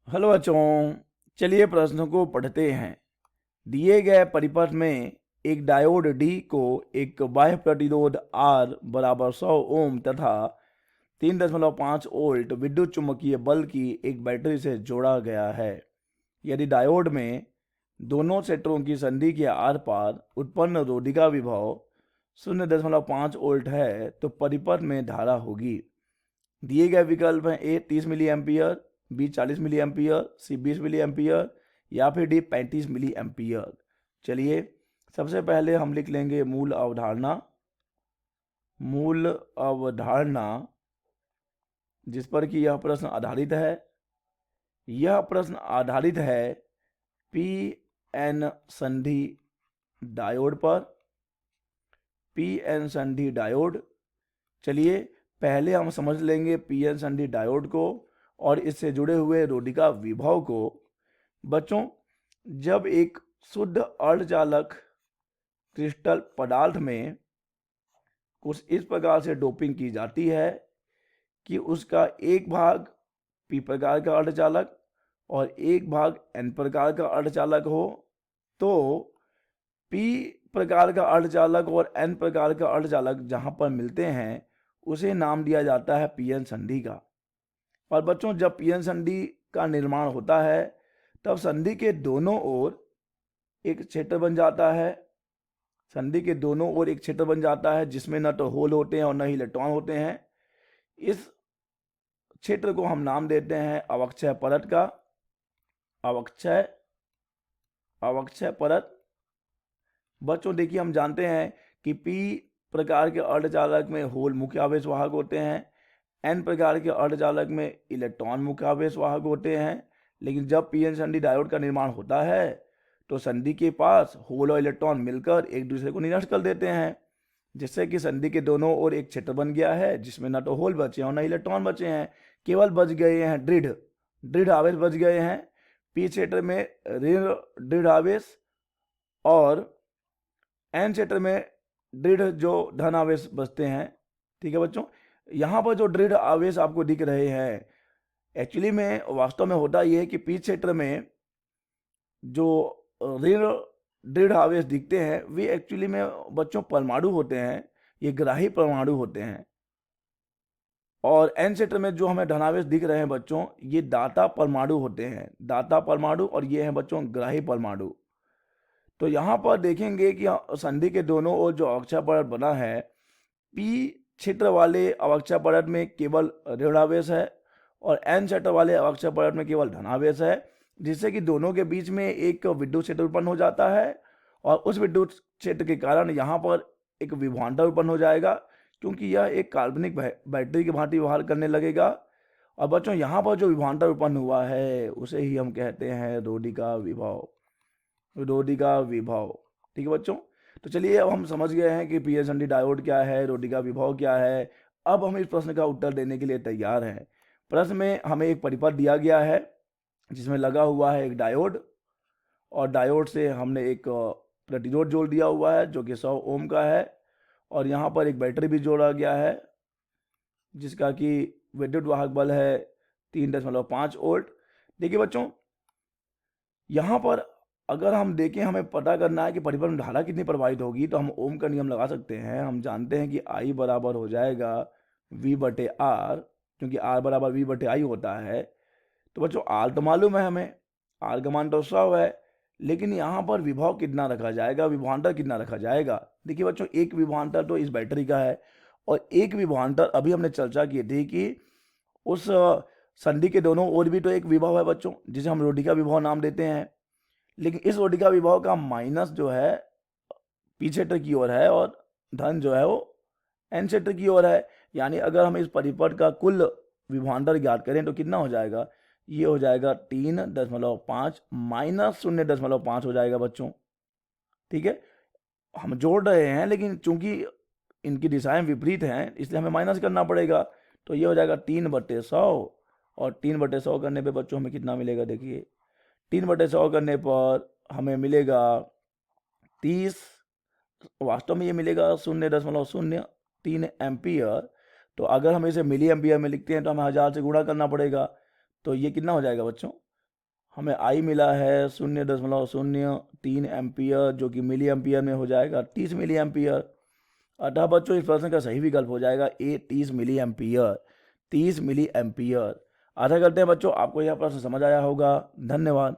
Hello बच्चों, चलिए प्रश्न को पढ़ते हैं। दिए गए परिपथ में एक डायोड डी को एक बाह्य प्रतिरोध आर बराबर 100 ओम तथा 3.5 वोल्ट विद्युत चुम्बकीय बल की एक बैटरी से जोड़ा गया है। यदि डायोड में दोनों क्षेत्रों की संधि के आर पार उत्पन्न रोधिका विभव 0.5 वोल्ट है तो परिपथ में धारा होगी। दिए गए विकल्प हैं: A 30 milliampere, B 40 milliampere, C 20 milliampere या फिर डी 35 मिली एम्पियर। चलिए सबसे पहले हम लिख लेंगे मूल अवधारणा। मूल अवधारणा जिस पर कि यह प्रश्न आधारित है, यह प्रश्न आधारित है पी एन संधि डायोड पर। पी एन संधि डायोड, चलिए पहले हम समझ लेंगे पी एन संधि डायोड को और इससे जुड़े हुए रोधिका विभव को। बच्चों, जब एक शुद्ध अर्धचालक क्रिस्टल पदार्थ में कुछ इस प्रकार से डोपिंग की जाती है कि उसका एक भाग पी प्रकार का अर्धचालक और एक भाग एन प्रकार का अर्धचालक हो, तो पी प्रकार का अर्धचालक और एन प्रकार का अर्धचालक जहां पर मिलते हैं उसे नाम दिया जाता है पी एन संधि का। और बच्चों, जब पी एन संधि का निर्माण होता है तब संधि के दोनों ओर एक क्षेत्र बन जाता है। संधि के दोनों ओर एक क्षेत्र बन जाता है जिसमें न तो होल होते हैं और न ही इलेक्ट्रॉन होते हैं। इस क्षेत्र को हम नाम देते हैं अवक्षय परत का। अवक्षय परत। बच्चों देखिए, हम जानते हैं कि पी प्रकार के अर्धचालक में होल मुख्य आवेश वाहक होते हैं, एन प्रकार के अर्धचालक में इलेक्ट्रॉन मुख्य आवेश वाहक होते हैं। लेकिन जब पी एन संधि डायोड का निर्माण होता है तो संधि के पास होल और इलेक्ट्रॉन मिलकर एक दूसरे को निरस्त कर देते हैं, जिससे कि संधि के दोनों ओर एक क्षेत्र बन गया है जिसमें न तो होल बचे हैं और न इलेक्ट्रॉन बचे हैं, केवल बच गए हैं दृढ़ आवेश बच गए हैं। पी क्षेत्र में ऋण दृढ़ आवेश और एन क्षेत्र में दृढ़ जो धन आवेश बचते हैं। ठीक है बच्चों, यहाँ पर जो दृढ़ आवेश आपको दिख रहे हैं, एक्चुअली में वास्तव में होता यह है कि पी क्षेत्र में जो ऋण दृढ़ आवेश दिखते हैं वे एक्चुअली में बच्चों परमाणु होते हैं, ये ग्राही परमाणु होते हैं। और एन क्षेत्र में जो हमें धनावेश दिख रहे हैं बच्चों, ये दाता परमाणु होते हैं, दाता परमाणु, और ये हैं बच्चों ग्राही परमाणु। तो यहाँ पर देखेंगे कि संधि के दोनों ओर जो अवक्षय परत बना है, पी क्षेत्र वाले अवक्षय परत में केवल ऋणावेश है और एन क्षेत्र वाले अवक्षय परत में केवल धनावेश है, जिससे कि दोनों के बीच में एक विद्युत क्षेत्र उत्पन्न हो जाता है और उस विद्युत क्षेत्र के कारण यहाँ पर एक विभवांतर उत्पन्न हो जाएगा, क्योंकि यह एक काल्पनिक बैटरी की भांति व्यवहार करने लगेगा। और बच्चों, यहाँ पर जो विभवांतर उत्पन्न हुआ है उसे ही हम कहते हैं रोधिका विभव। ठीक है बच्चों, तो चलिए अब हम समझ गए हैं कि पी एन संधि डायोड क्या है, रोधिका विभव क्या है। अब हम इस प्रश्न का उत्तर देने के लिए तैयार हैं। प्रश्न में हमें एक परिपथ दिया गया है जिसमें लगा हुआ है एक डायोड, और डायोड से हमने एक प्रतिरोध जोड़ दिया हुआ है जो कि 100 ओम का है, और यहाँ पर एक बैटरी भी जोड़ा गया है जिसका कि विद्युत वाहक बल है 3.5 वोल्ट। देखिए बच्चों, यहाँ पर अगर हम देखें, हमें पता करना है कि परिपथ में धारा कितनी प्रवाहित होगी, तो हम ओम का नियम लगा सकते हैं। हम जानते हैं कि आई बराबर हो जाएगा V बटे आर, क्योंकि आर बराबर V बटे आई होता है। तो बच्चों आर तो मालूम है हमें, आर का मान तो 100 है, लेकिन यहाँ पर विभव कितना रखा जाएगा, विभवांतर कितना रखा जाएगा। देखिए बच्चों, एक विभवांतर तो इस बैटरी का है और एक विभवांतर अभी हमने चर्चा की थी कि उस संधि के दोनों ओर भी तो एक विभव है बच्चों, जिसे हम रोधिका विभव नाम देते हैं। लेकिन इस रोधिका विभव का माइनस जो है पी क्षेत्र की ओर है और धन जो है वो एन क्षेत्र की ओर है। यानी अगर हम इस परिपथ का कुल विभवांतर ज्ञात करें तो कितना हो जाएगा, ये हो जाएगा 3.5 माइनस 0.5 हो जाएगा बच्चों। ठीक है, हम जोड़ रहे हैं लेकिन चूंकि इनकी दिशाएं विपरीत हैं इसलिए हमें माइनस करना पड़ेगा। तो ये हो जाएगा 3/100, और 3/100 करने पे बच्चों हमें कितना मिलेगा, देखिए 3/100 करने पर हमें मिलेगा 30, वास्तव में ये मिलेगा 0.03 एम्पियर। तो अगर हम इसे मिली एम्पियर में लिखते हैं तो हमें 1000 से गुणा करना पड़ेगा। तो ये कितना हो जाएगा बच्चों, हमें आई मिला है 0.03 एम्पियर, जो कि मिली एम्पियर में हो जाएगा 30 मिली एम्पियर। अतः बच्चों इस प्रश्न का सही विकल्प हो जाएगा ए 30 मिली एम्पियर, 30 मिली एम्पियर। आशा करते हैं बच्चों आपको यह प्रश्न समझ आया होगा। धन्यवाद।